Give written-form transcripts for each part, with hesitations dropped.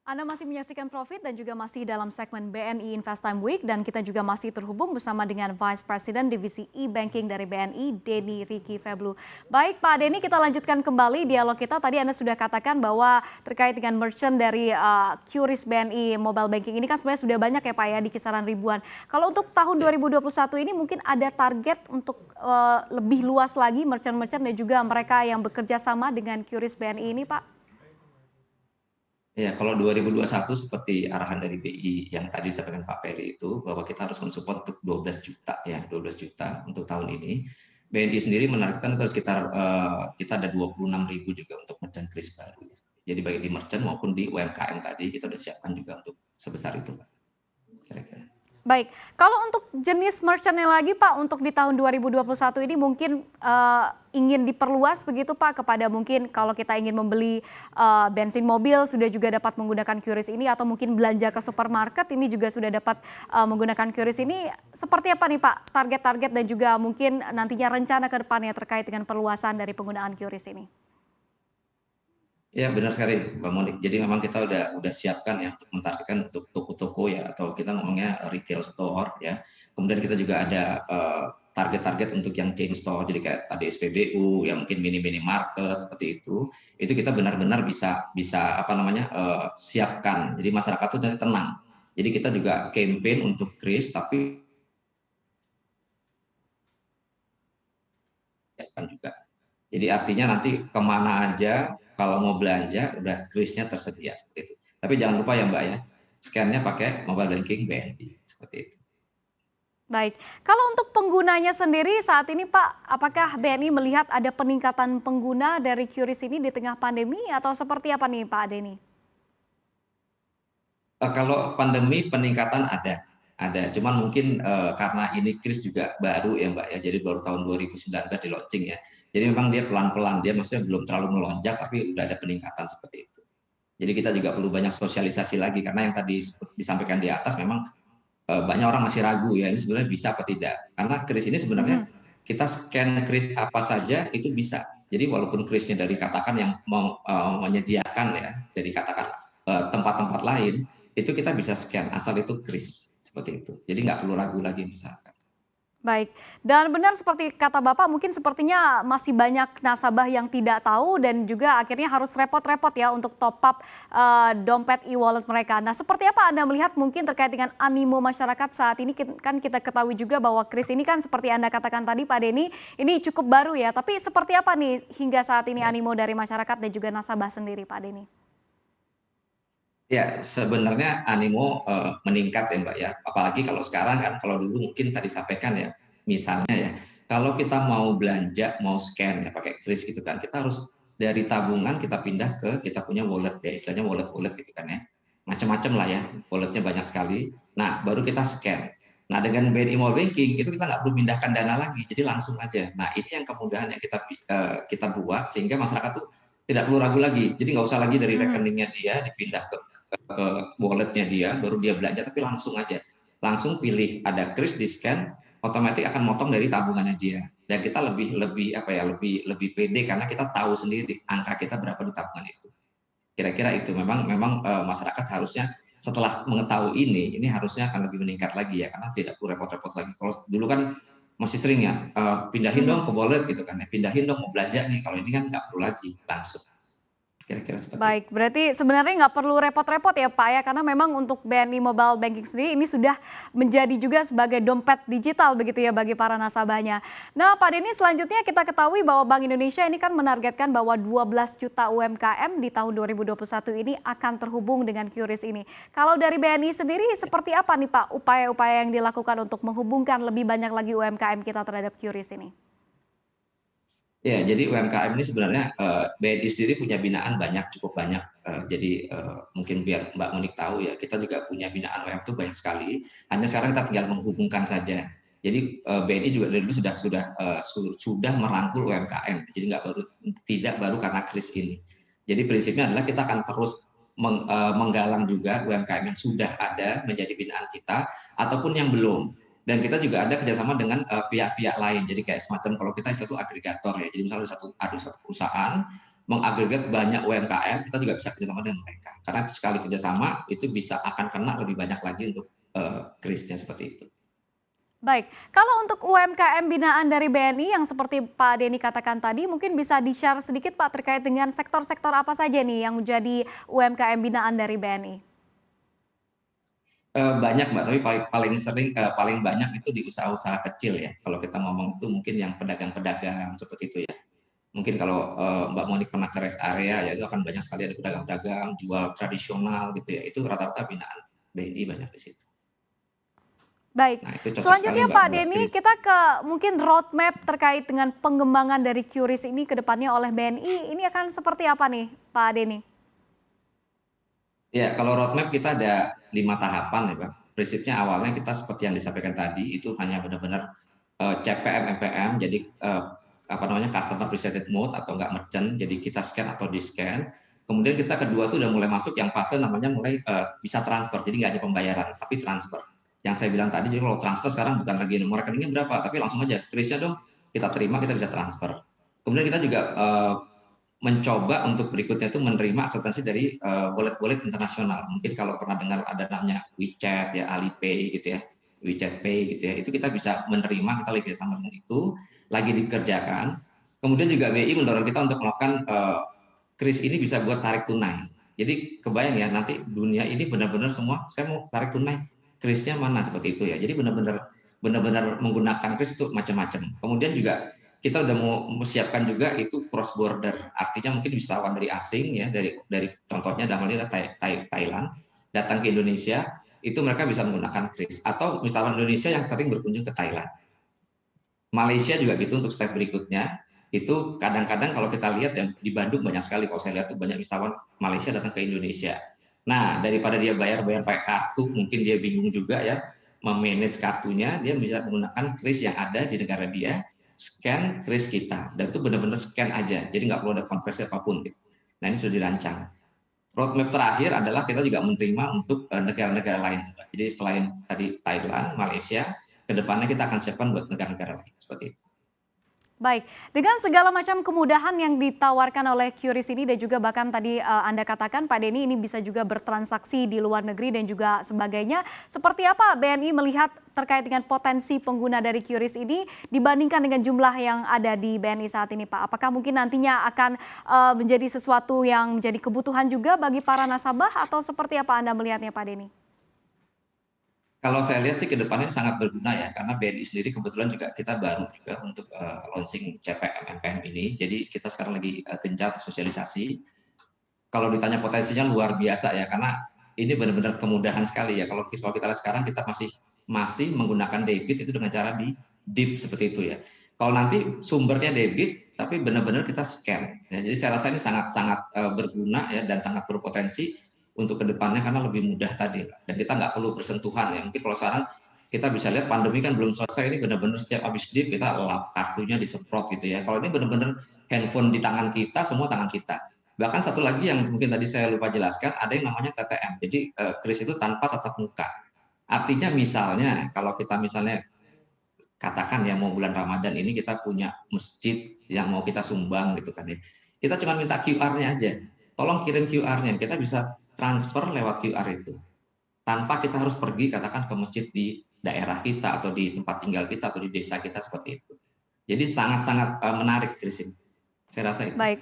Anda masih menyaksikan Profit dan juga masih dalam segmen BNI Invest Time Week dan kita juga masih terhubung bersama dengan Vice President Divisi E-Banking dari BNI, Denny Ricky Feblu. Baik Pak Denny, kita lanjutkan kembali dialog kita. Tadi Anda sudah katakan bahwa terkait dengan merchant dari QRIS BNI Mobile Banking ini kan sebenarnya sudah banyak ya Pak ya, di kisaran ribuan. Kalau untuk tahun 2021 ini mungkin ada target untuk lebih luas lagi merchant-merchant dan juga mereka yang bekerja sama dengan QRIS BNI ini Pak? Ya, kalau 2021 seperti arahan dari BI yang tadi disampaikan Pak Peri itu, bahwa kita harus mensupport untuk 12 juta ya, 12 juta untuk tahun ini. BNI sendiri menargetkan itu sekitar kita ada 26.000 juga untuk merchant kris baru. Jadi baik di merchant maupun di UMKM tadi kita sudah siapkan juga untuk sebesar itu, Pak. Kira-kira. Baik, kalau untuk jenis merchant-nya lagi Pak, untuk di tahun 2021 ini mungkin ingin diperluas begitu Pak kepada mungkin kalau kita ingin membeli bensin mobil sudah juga dapat menggunakan QRIS ini atau mungkin belanja ke supermarket ini juga sudah dapat menggunakan QRIS ini. Seperti apa nih Pak target-target dan juga mungkin nantinya rencana ke depannya terkait dengan perluasan dari penggunaan QRIS ini? Ya benar sekali Mbak Monik. Jadi memang kita udah siapkan ya untuk mentargetkan untuk toko-toko ya atau kita ngomongnya retail store ya. Kemudian kita juga ada target-target untuk yang chain store. Jadi kayak tadi SPBU, ya mungkin mini-mini market seperti itu. Itu kita benar-benar bisa apa namanya siapkan. Jadi masyarakat itu nanti tenang. Jadi kita juga campaign untuk kris tapi siapkan juga. Jadi artinya nanti kemana aja kalau mau belanja udah krisnya tersedia seperti itu. Tapi jangan lupa ya Mbak ya, scan-nya pakai mobile banking BNI seperti itu. Baik, kalau untuk penggunanya sendiri saat ini Pak, apakah BNI melihat ada peningkatan pengguna dari QRIS ini di tengah pandemi atau seperti apa nih Pak Denny? Kalau pandemi peningkatan ada. Cuman mungkin karena ini kris juga baru ya Mbak ya, jadi baru tahun 2019 di launching ya. Jadi memang dia pelan-pelan, dia maksudnya belum terlalu melonjak tapi udah ada peningkatan seperti itu. Jadi kita juga perlu banyak sosialisasi lagi karena yang tadi disampaikan di atas memang banyak orang masih ragu ya ini sebenarnya bisa apa tidak. Karena kris ini sebenarnya Mhm. kita scan kris apa saja itu bisa. Jadi walaupun krisnya dari katakan yang menyediakan ya, dari katakan tempat-tempat lain, itu kita bisa scan asal itu kris seperti itu. Jadi nggak perlu ragu lagi masyarakat. Baik, dan benar seperti kata Bapak mungkin sepertinya masih banyak nasabah yang tidak tahu dan juga akhirnya harus repot-repot ya untuk top up dompet e-wallet mereka. Nah, seperti apa Anda melihat mungkin terkait dengan animo masyarakat saat ini kan kita ketahui juga bahwa kris ini kan seperti Anda katakan tadi Pak Denny, ini cukup baru ya. Tapi seperti apa nih hingga saat ini Ya. animo dari masyarakat dan juga nasabah sendiri Pak Denny? Ya, sebenarnya animo meningkat ya Mbak ya. Apalagi kalau sekarang kan, kalau dulu mungkin tadi sampaikan ya, misalnya ya, kalau kita mau belanja, mau scan ya pakai kris gitu kan, kita harus dari tabungan kita pindah ke kita punya wallet ya, istilahnya wallet-wallet gitu kan ya. Macam-macam lah ya, walletnya banyak sekali. Nah, baru kita scan. Nah, dengan BNI Mobile Banking itu kita nggak perlu pindahkan dana lagi, jadi langsung aja. Nah, ini yang kemudahan yang kita buat sehingga masyarakat tuh tidak perlu ragu lagi. Jadi nggak usah lagi dari Mhm. rekeningnya dia dipindah ke walletnya dia, baru dia belanja, tapi langsung aja. Langsung pilih ada kris di scan, otomatis akan motong dari tabungannya dia. Dan kita lebih lebih apa ya lebih lebih pede karena kita tahu sendiri angka kita berapa di tabungan itu. Kira-kira itu memang memang masyarakat harusnya setelah mengetahui ini harusnya akan lebih meningkat lagi ya karena tidak perlu repot-repot lagi. Kalau dulu kan masih sering ya pindahin dong Mhm. ke wallet gitu kan ya, pindahin dong mau belanja nih. Kalau ini kan nggak perlu lagi langsung. Kira-kira seperti itu. Baik, berarti sebenarnya nggak perlu repot-repot ya Pak ya, karena memang untuk BNI Mobile Banking sendiri ini sudah menjadi juga sebagai dompet digital begitu ya bagi para nasabahnya. Nah Pak Denny selanjutnya kita ketahui bahwa Bank Indonesia ini kan menargetkan bahwa 12 juta UMKM di tahun 2021 ini akan terhubung dengan QRIS ini. Kalau dari BNI sendiri seperti apa nih Pak upaya-upaya yang dilakukan untuk menghubungkan lebih banyak lagi UMKM kita terhadap QRIS ini? Ya, jadi UMKM ini sebenarnya BNI sendiri punya binaan banyak, cukup banyak. Jadi mungkin biar Mbak Monik tahu ya, kita juga punya binaan UMKM itu banyak sekali. Hanya sekarang kita tinggal menghubungkan saja. Jadi BNI juga dari dulu sudah merangkul UMKM. Jadi tidak baru karena kris ini. Jadi prinsipnya adalah kita akan terus menggalang juga UMKM yang sudah ada menjadi binaan kita ataupun yang belum. Dan kita juga ada kerjasama dengan pihak-pihak lain. Jadi kayak semacam kalau kita istilah itu agregator ya. Jadi misalnya ada satu perusahaan, mengagregat banyak UMKM, kita juga bisa kerjasama dengan mereka. Karena sekali kerjasama itu bisa akan kena lebih banyak lagi untuk krisnya seperti itu. Baik, kalau untuk UMKM binaan dari BNI yang seperti Pak Denny katakan tadi, mungkin bisa di-share sedikit Pak terkait dengan sektor-sektor apa saja nih yang menjadi UMKM binaan dari BNI? Banyak Mbak, tapi paling banyak itu di usaha-usaha kecil ya. Kalau kita ngomong itu mungkin yang pedagang-pedagang seperti itu ya. Mungkin kalau Mbak Monik pernah ke rest area ya itu akan banyak sekali ada pedagang-pedagang jual tradisional gitu ya. Itu rata-rata binaan BNI banyak di situ. Baik, Nah, itu cocok sekali selanjutnya Mbak Pak buat Denny kris. kita ke mungkin roadmap terkait dengan pengembangan dari QRIS ini ke depannya oleh BNI, ini akan seperti apa nih Pak Denny? Ya, kalau roadmap kita ada 5 tahapan ya Pak. Prinsipnya awalnya kita seperti yang disampaikan tadi, itu hanya benar-benar CPM, MPM, jadi apa namanya customer presented mode atau enggak merchant, jadi kita scan atau di scan. Kemudian kita kedua tuh udah mulai masuk yang fase namanya mulai bisa transfer, jadi nggak ada pembayaran, tapi transfer. Yang saya bilang tadi, jadi kalau transfer sekarang bukan lagi nomor rekeningnya berapa, tapi langsung aja, krisnya dong, kita terima, kita bisa transfer. Kemudian kita juga mencoba untuk berikutnya itu menerima akseptansi dari wallet-wallet internasional. Mungkin kalau pernah dengar ada namanya WeChat ya, Alipay gitu ya, WeChat Pay gitu ya. Itu kita bisa menerima, kita lagi sama dengan itu, lagi dikerjakan. Kemudian juga BI mendorong kita untuk melakukan kris ini bisa buat tarik tunai. Jadi kebayang ya nanti dunia ini benar-benar semua saya mau tarik tunai, krisnya mana seperti itu ya. Jadi benar-benar menggunakan kris itu macam-macam. Kemudian juga kita udah mau siapkan juga itu cross border, artinya mungkin wisatawan dari asing ya, dari contohnya dalam hal ini Thailand datang ke Indonesia, itu mereka bisa menggunakan kris, atau wisatawan Indonesia yang sering berkunjung ke Thailand. Malaysia juga gitu untuk step berikutnya, itu kadang-kadang kalau kita lihat ya di Bandung banyak sekali, kalau saya lihat tuh banyak wisatawan Malaysia datang ke Indonesia. Nah, daripada dia bayar pakai kartu, mungkin dia bingung juga ya memanage kartunya, dia bisa menggunakan kris yang ada di negara dia, scan kris kita, dan itu benar-benar scan aja, jadi nggak perlu ada konversi apapun gitu. Nah, ini sudah dirancang. Roadmap terakhir adalah kita juga menerima untuk negara-negara lain. Jadi selain tadi Thailand, Malaysia, kedepannya kita akan siapkan buat negara-negara lain seperti itu. Baik, dengan segala macam kemudahan yang ditawarkan oleh QRIS ini dan juga bahkan tadi Anda katakan Pak Denny ini bisa juga bertransaksi di luar negeri dan juga sebagainya. Seperti apa BNI melihat terkait dengan potensi pengguna dari QRIS ini dibandingkan dengan jumlah yang ada di BNI saat ini Pak? Apakah mungkin nantinya akan menjadi sesuatu yang menjadi kebutuhan juga bagi para nasabah atau seperti apa Anda melihatnya Pak Denny? Kalau saya lihat sih ke depannya sangat berguna ya, karena BNI sendiri kebetulan juga kita baru juga untuk launching CPM MPM ini. Jadi kita sekarang lagi gencar sosialisasi. Kalau ditanya potensinya luar biasa ya, karena ini benar-benar kemudahan sekali ya. Kalau kita lihat sekarang kita masih menggunakan debit itu dengan cara di dip seperti itu ya. Kalau nanti sumbernya debit, tapi benar-benar kita scan. Ya, jadi saya rasa ini sangat-sangat berguna ya dan sangat berpotensi untuk kedepannya karena lebih mudah tadi dan kita nggak perlu bersentuhan ya. Mungkin kalau sekarang kita bisa lihat pandemi kan belum selesai, ini benar-benar setiap habis dip kita lap kartunya disemprot gitu ya. Kalau ini benar-benar handphone di tangan kita, semua tangan kita. Bahkan satu lagi yang mungkin tadi saya lupa jelaskan, ada yang namanya TTM. Jadi kris itu tanpa tatap muka. Artinya misalnya kalau kita misalnya katakan ya mau bulan Ramadan ini kita punya masjid yang mau kita sumbang gitu kan ya. Kita cuma minta QR-nya aja. Tolong kirim QR-nya, kita bisa transfer lewat QR itu. Tanpa kita harus pergi katakan ke masjid di daerah kita atau di tempat tinggal kita atau di desa kita seperti itu. Jadi sangat-sangat menarik dari sini. Saya rasa itu. Baik.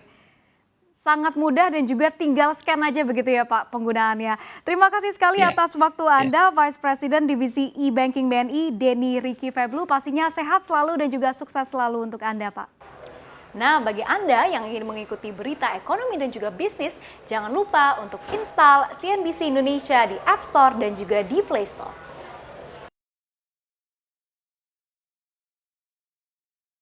Sangat mudah dan juga tinggal scan aja begitu ya Pak penggunaannya. Terima kasih sekali Ya, atas waktu Anda, Vice President Divisi E-Banking BNI, Denny Ricky Feblu. Pastinya sehat selalu dan juga sukses selalu untuk Anda Pak. Nah, bagi Anda yang ingin mengikuti berita ekonomi dan juga bisnis, jangan lupa untuk install CNBC Indonesia di App Store dan juga di Play Store.